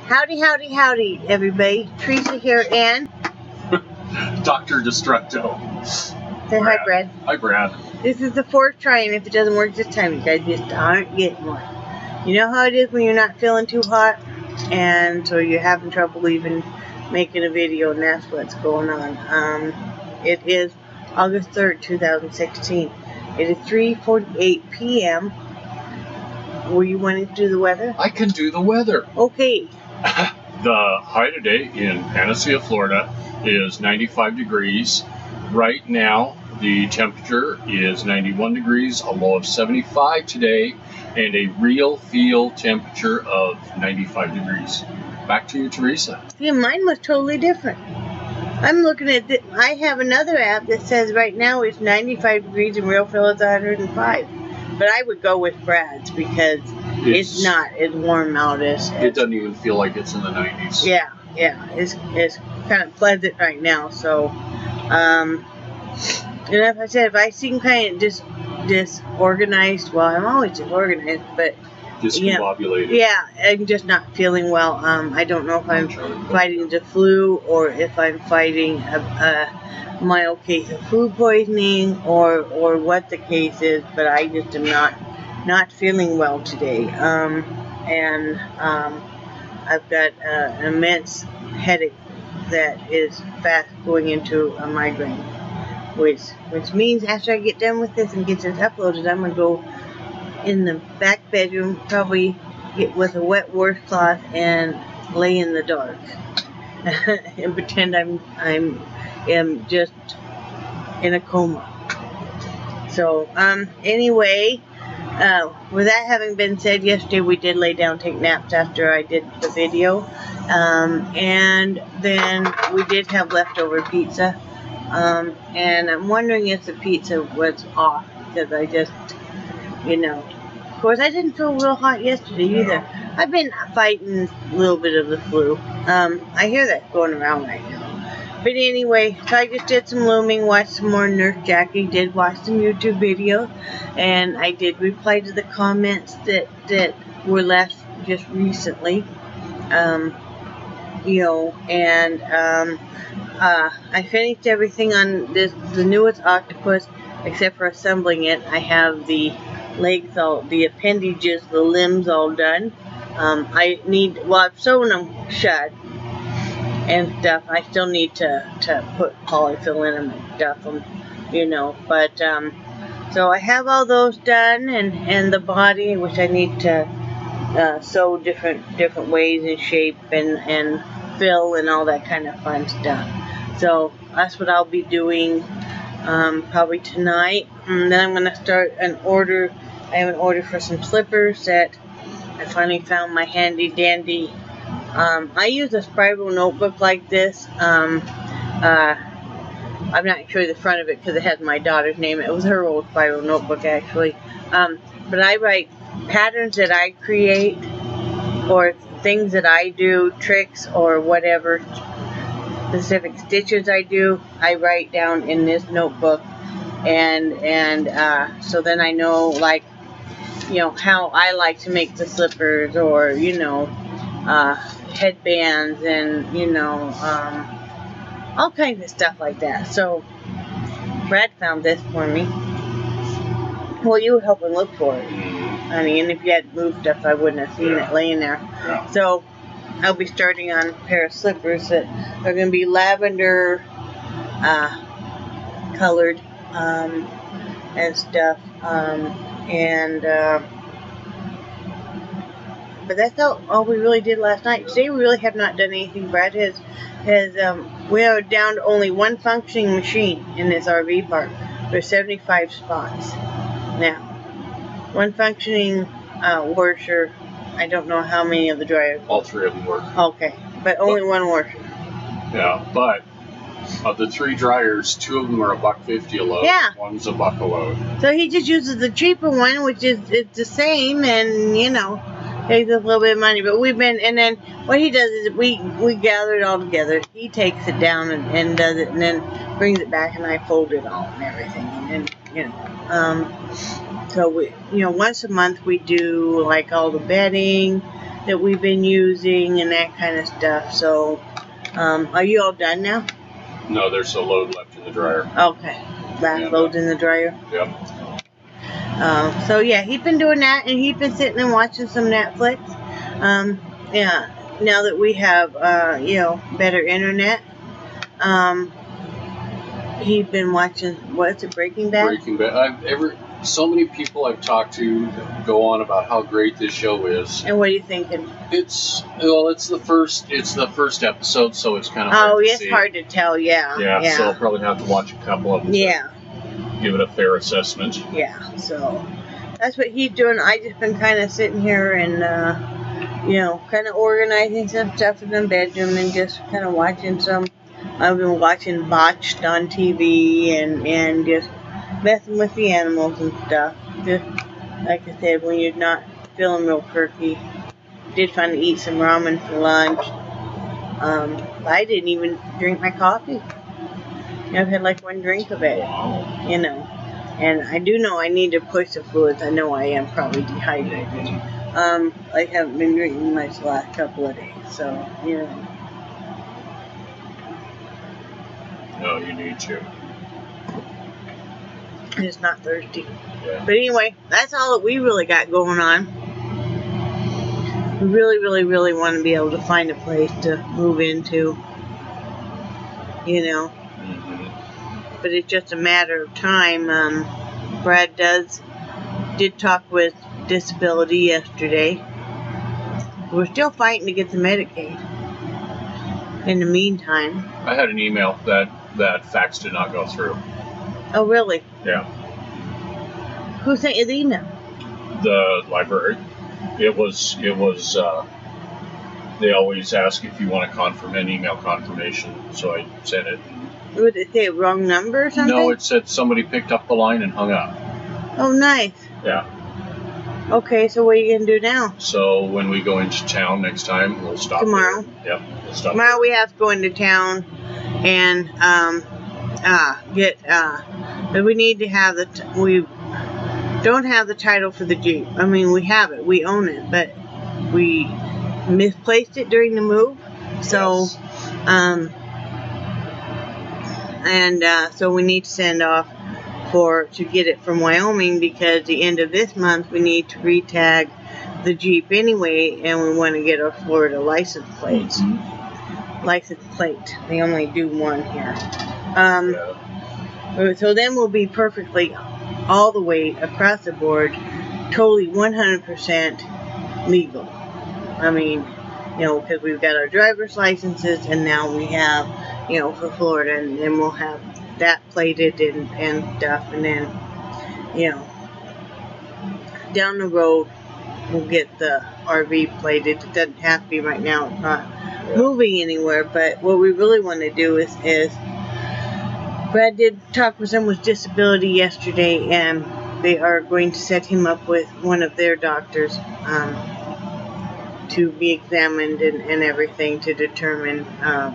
Howdy, howdy, howdy, everybody. Teresa here, and Dr. Destructo. say hi, Brad. Hi, Brad. This is the fourth try, and if it doesn't work this time, you guys just aren't getting one. You know how it is when you're not feeling too hot, and so you're having trouble even making a video, and that's what's going on. It is August 3rd, 2016. It is 3:48 p.m. Were you wanting to do the weather? I can do the weather. Okay. The high today in PANACEA, Florida is 95 degrees. Right now, the temperature is 91 degrees, a low of 75 today, and a real feel temperature of 95 degrees. Back to you, Teresa. Yeah, mine was totally different. I'm looking at this. I have another app that says right now it's 95 degrees and real feel is 105. But I would go with Brad's because it's not as warm out as it doesn't even feel like it's in the 90s. Yeah, it's kind of pleasant right now. So, and if I said if I seem kind of disorganized, well, I'm always disorganized, but discombobulated. Yeah, I'm just not feeling well. I don't know if I'm fighting the flu or if I'm fighting a mild case of food poisoning or what the case is, but I just am not feeling well today. I've got an immense headache that is fast going into a migraine, which means after I get done with this and get this uploaded, I'm gonna go in the back bedroom, probably get with a wet washcloth and lay in the dark and pretend I'm just in a coma. So anyway, with that having been said, yesterday we did lay down, take naps after I did the video, and then we did have leftover pizza, and I'm wondering if the pizza was off because I just, of course I didn't feel real hot yesterday either. I've been fighting a little bit of the flu. I hear that going around right now. But anyway, so I just did some looming, watched some more Nurse Jackie, did watch some YouTube videos, and I did reply to the comments that were left just recently. I finished everything on the newest octopus, except for assembling it. I have the legs the appendages, the limbs all done. I've sewn them shut and stuff. I still need to put polyfill in them and stuff them, but so I have all those done, and the body, which I need to sew different ways and shape and fill and all that kind of fun stuff. So that's what I'll be doing probably tonight, and then I'm going to start an order. I have an order for some slippers that I finally found my handy dandy. I use a spiral notebook like this. I'm not sure the front of it because it has my daughter's name. It was her old spiral notebook, actually. But I write patterns that I create or things that I do, tricks or whatever, specific stitches I do, I write down in this notebook. And so then I know, like, how I like to make the slippers or, headbands and, all kinds of stuff like that. So Brad found this for me. Well, you were helping look for it, honey, and if you had moved stuff, I wouldn't have seen it laying there. Yeah. So I'll be starting on a pair of slippers that are going to be lavender colored and stuff. But that's all we really did last night. Today we really have not done anything. Brad we are down to only one functioning machine in this RV park. There's 75 spots now. One functioning washer. I don't know how many of the dryers. All three of them work. Okay, but only one washer. Yeah, but of the 3 dryers, 2 of them are $1.50 a load. Yeah. One's $1 a load. So he just uses the cheaper one, which is the same, and takes a little bit of money. But and then what he does is we gather it all together. He takes it down and does it, and then brings it back, and I fold it all and everything, and then so we once a month we do like all the bedding, that we've been using and that kind of stuff. So, are you all done now? No, there's a load left in the dryer. Okay. Last load's in the dryer? Yep. So yeah, he's been doing that, and he's been sitting and watching some Netflix. Yeah, now that we have, better internet, he's been watching, what's it, Breaking Bad? Breaking Bad. So many people I've talked to go on about how great this show is. And what are you thinking? It's the first episode, so it's kind of hard to see. Hard to tell, yeah. So I'll probably have to watch a couple of them. Yeah. Give it a fair assessment. Yeah, so that's what he's doing. I just been kind of sitting here and, kind of organizing some stuff in the bedroom and just kind of watching some. I've been watching Botched on TV and just messing with the animals and stuff. Just like I said, when you're not feeling real perky. Did finally eat some ramen for lunch. I didn't even drink my coffee. I've had like one drink of it, And I do know I need to push the fluids. I know I am probably dehydrated. I haven't been drinking much the last couple of days, so, No, you need to. I'm just not thirsty. Yeah. But anyway, that's all that we really got going on. We really, really, really want to be able to find a place to move into, But it's just a matter of time. Brad did talk with Disability yesterday. We're still fighting to get the Medicaid. In the meantime. I had an email that fax did not go through. Oh, really? Yeah. Who sent you the email? The library. It was. They always ask if you want an email confirmation, so I sent it. Would it say a wrong number or something? No, it said somebody picked up the line and hung up. Oh, nice. Yeah. Okay, so what are you going to do now? So when we go into town next time, we'll stop tomorrow. There. Yep, we'll stop. Tomorrow we have to go into town and get. We need to have we don't have the title for the Jeep. I mean, we have it, we own it, but we misplaced it during the move. So, yes. So we need to send off to get it from Wyoming, because the end of this month we need to retag the Jeep anyway, and we want to get our Florida license plates. Mm-hmm. License plate. They only do one here. So then we'll be perfectly all the way across the board, totally 100% legal. I mean, because we've got our driver's licenses, and now we have, for Florida, and then we'll have that plated and stuff, and then, down the road we'll get the RV plated. It doesn't have to be right now. It's not moving anywhere, but what we really want to do is Brad did talk with someone with disability yesterday, and they are going to set him up with one of their doctors to be examined and everything to determine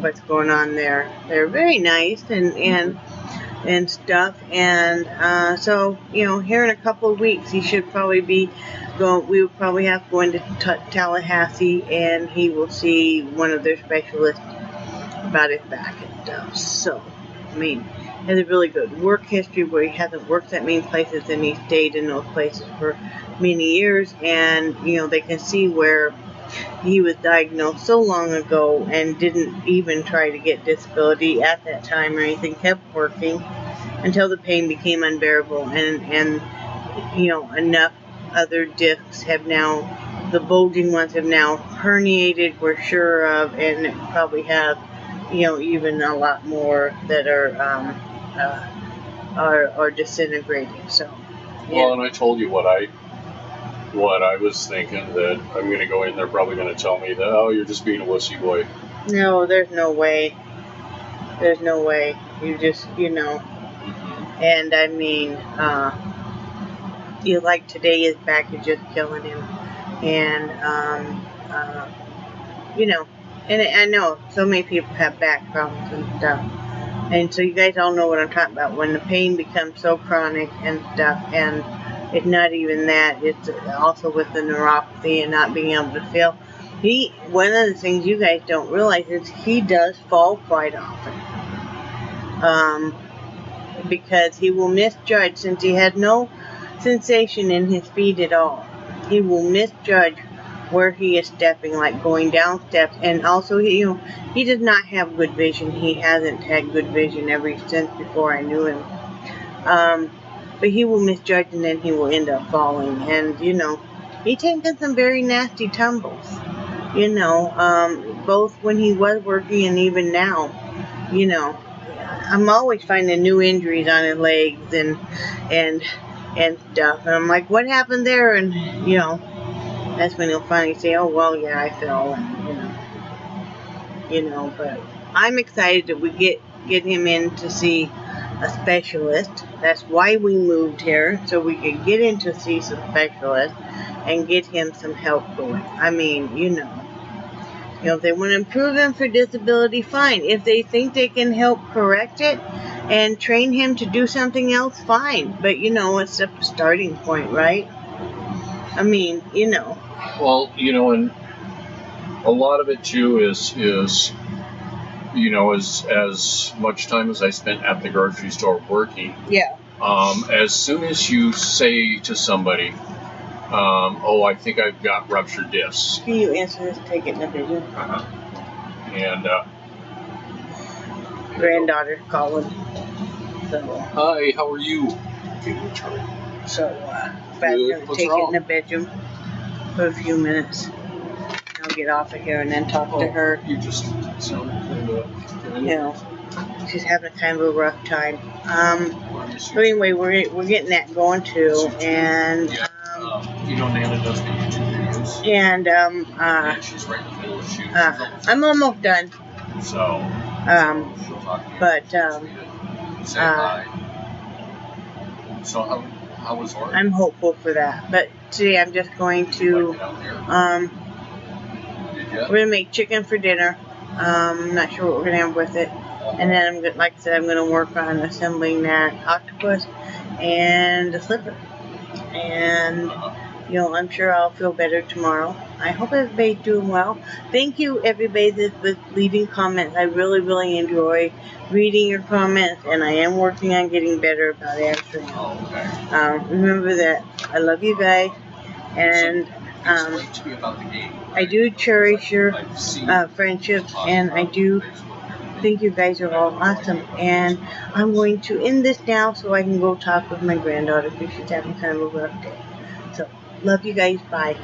what's going on there. They're very nice and stuff, and so here in a couple of weeks he should probably be going. We would probably have to go into Tallahassee, and he will see one of their specialists about his back and stuff. So, I mean, he has a really good work history where he hasn't worked that many places, and he stayed in those places for many years, and they can see where he was diagnosed so long ago and didn't even try to get disability at that time or anything, kept working until the pain became unbearable, and enough other discs have now, the bulging ones have now herniated, we're sure of, and probably have even a lot more that are disintegrating. So well, and I told you what I was thinking, that I'm going to go in, they're probably going to tell me that, oh, you're just being a wussy boy. No, there's no way. There's no way. You just, Mm-hmm. And I mean, like today, his back is just killing him. And, and I know so many people have back problems and stuff. And so you guys all know what I'm talking about. When the pain becomes so chronic and stuff, and it's not even that, it's also with the neuropathy and not being able to feel. One of the things you guys don't realize is he does fall quite often. Because he will misjudge, since he had no sensation in his feet at all. He will misjudge where he is stepping, like going down steps, and also he does not have good vision. He hasn't had good vision ever since before I knew him. But he will misjudge, and then he will end up falling. And he taken some very nasty tumbles. Both when he was working and even now. I'm always finding new injuries on his legs and stuff. And I'm like, what happened there? And that's when he'll finally say, oh well, yeah, I fell. And but I'm excited that we get him in to see a specialist. That's why we moved here, so we could get in to see some specialists and get him some help going. I mean, if they want to improve him for disability, fine. If they think they can help correct it and train him to do something else, fine. But, it's a starting point, right? I mean, Well, and a lot of it, too, is as much time as I spent at the grocery store working. Yeah. As soon as you say to somebody, oh, I think I've got ruptured discs. Can you answer this? Take it in a vision. And granddaughter calling. So. Hi, how are you? So, Brad's gonna take it in the bedroom for a few minutes. I'll get off of here and then talk to her. You just sound kind of. She's having kind of a rough time. But anyway, we're getting that going too, and. Nana does the YouTube videos. And she's right in the middle of shooting. I'm almost done. So she'll talk to you. But say hi. So how was work? I'm hopeful for that. But today I'm just going to we're gonna make chicken for dinner. I'm not sure what we're gonna have with it. And then like I said, I'm gonna work on assembling that octopus and the slipper. And I'm sure I'll feel better tomorrow. I hope everybody's doing well. Thank you, everybody that's been leaving comments. I really, really enjoy reading your comments, and I am working on getting better about answering them. Remember that I love you guys, and I do cherish your friendships, and I do think you guys are all awesome. And I'm going to end this now so I can go talk with my granddaughter because she's having kind of a rough day. So, love you guys. Bye.